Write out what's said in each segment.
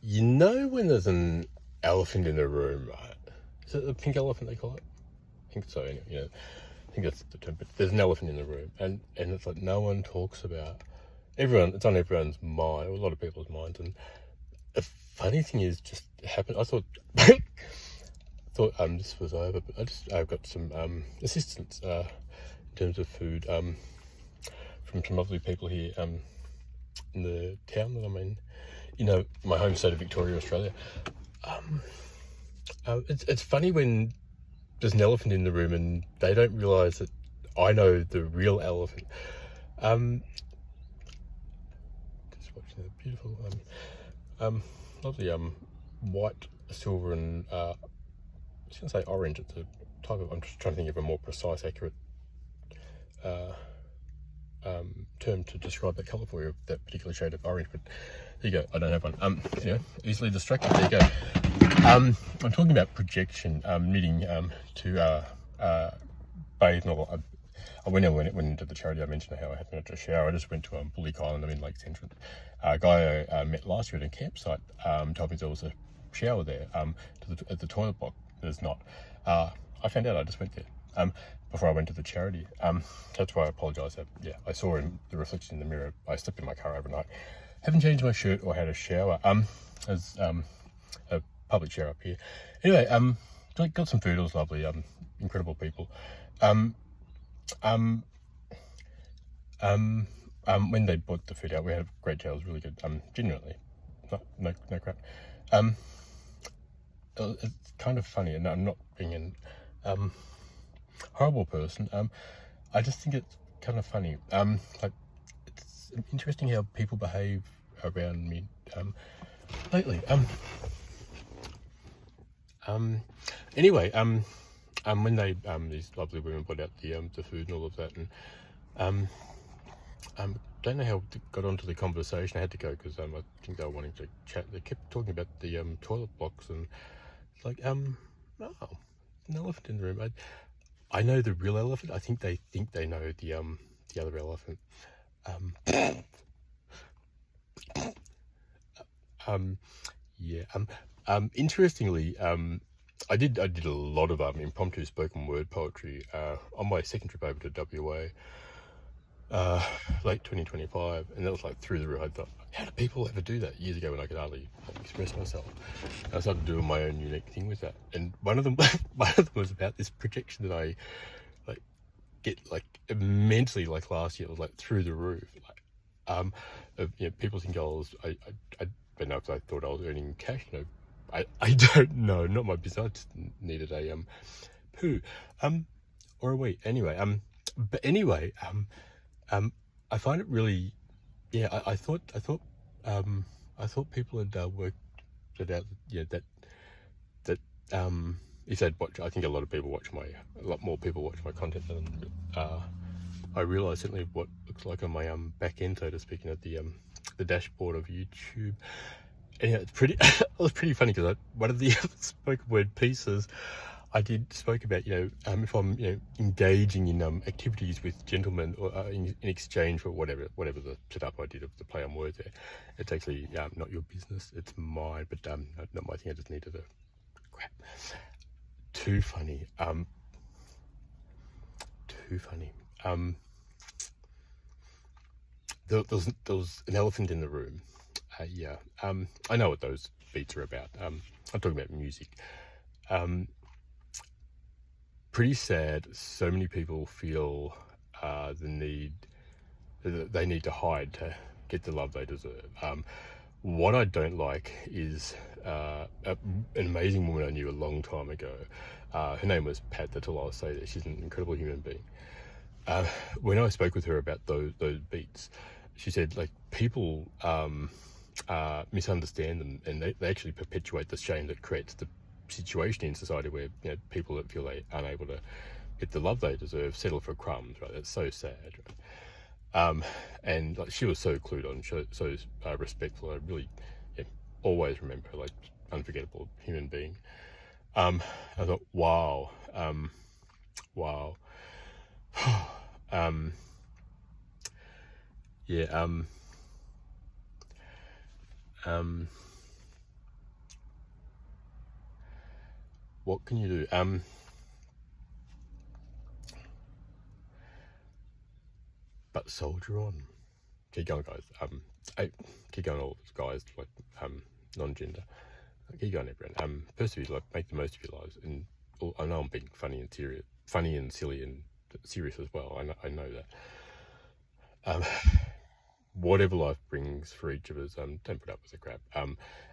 You know when there's an elephant in the room, right? Is it the pink elephant they call it? I think so, anyway, I think that's the term, but there's an elephant in the room, and it's like no one talks about it's on everyone's mind, or a lot of people's minds, and the funny thing is just happened, I thought, this was over, but I've got some assistance in terms of food from some lovely people here in the town that I'm in, my home state of Victoria, Australia. It's funny when there's an elephant in the room and they don't realise that I know the real elephant. Just watching the beautiful, lovely white, silver, and I was going to say orange. It's a type of. I'm just trying to think of a more precise, accurate term to describe that colour for you, that particular shade of orange. But there you go. I don't have one. Easily distracted. There you go. I'm talking about projection, needing to bathe. I went into the charity. I mentioned how I hadn't had a shower. I just went to Bullock Island. I'm in Lakes Entrance. A guy I met last year at a campsite told me there was a shower there at the toilet block. There's not. I found out. I just went there before I went to the charity. That's why I apologise. I saw in the reflection in the mirror. I slept in my car overnight. Haven't changed my shirt or had a shower. As a public shower up here. Anyway, got some food. It was lovely. Incredible people. When they brought the food out, we had a great day. It was really good. Genuinely, no crap. It's kind of funny, and I'm not being a horrible person. I just think it's kind of funny. It's interesting how people behave around me lately. Anyway, when they these lovely women brought out the food and all of that, and don't know how it got onto the conversation. I had to go because I think they were wanting to chat. They kept talking about the toilet blocks, and it's like an elephant in the room. I know the real elephant. I think they know the other elephant. Interestingly, I did a lot of impromptu spoken word poetry on my second trip over to WA, late 2025, and that was like through the roof. I thought, how do people ever do that? Years ago when I could hardly express myself, I started doing my own unique thing with that. And one of them was about this projection that I get immensely. Like last year, it was like through the roof. People think I don't know if I thought I was earning cash. I don't know, not my business. I just needed a poo, or a wee. Anyway, I find it really, I thought people had worked it out. That if they'd watch, I think a lot more people watch my content than I realise. Certainly, what looks like on my back end, so to speak, the dashboard of YouTube. Anyhow, it was pretty funny because one of the spoken word pieces I spoke about, if I'm engaging in activities with gentlemen or in exchange for whatever the setup I did of the play on words there, it's actually not your business, it's mine, but not my thing. I just needed a crap. Too funny. There was an elephant in the room. I know what those beats are about. I'm talking about music. Pretty sad. So many people feel they need to hide to get the love they deserve. What I don't like is an amazing woman I knew a long time ago. Her name was Pat. That's all I'll say there. She's an incredible human being. When I spoke with her about those beats, she said people misunderstand them, and they actually perpetuate the shame that creates the situation in society where people that feel they aren't able to get the love they deserve settle for crumbs. Right? That's so sad. Right? And she was so clued on, so respectful. I really always remember her, unforgettable human being. I thought, wow. what can you do? But soldier on. Keep going, guys. Keep going, all guys, like non-gender. Keep going, everyone. Persevere, like make the most of your lives. And I know I'm being funny and silly and serious as well. I know that. Whatever life brings for each of us, don't put up with the crap.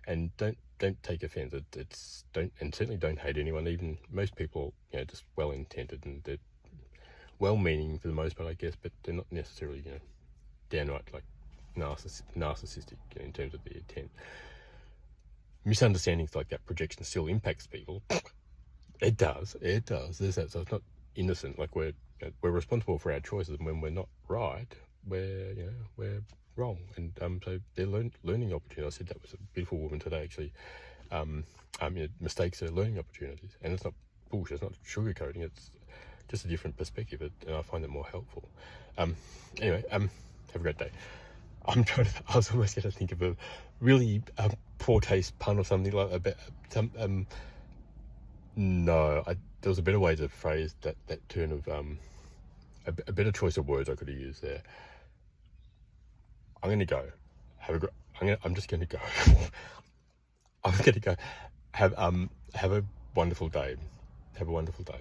And don't take offense. And certainly don't hate anyone. Even most people, just well intended and they're well-meaning for the most part, I guess, but they're not necessarily, downright like narcissistic in terms of their intent. Misunderstandings like that projection still impacts people. It does. There's that. So it's not innocent. Like we're responsible for our choices, and when we're not right, we're wrong. And so they're learning opportunities. I said that was a beautiful woman today, actually. Mistakes are learning opportunities, and it's not bullshit. It's not sugarcoating. It's just a different perspective, and I find it more helpful. Anyway, have a great day. I was almost going to think of a really poor taste pun or something like that. No, there was a better way to phrase that turn of a better choice of words I could have used there. I'm going to go. I'm just going to go. I'm going to go. Have a wonderful day. Have a wonderful day.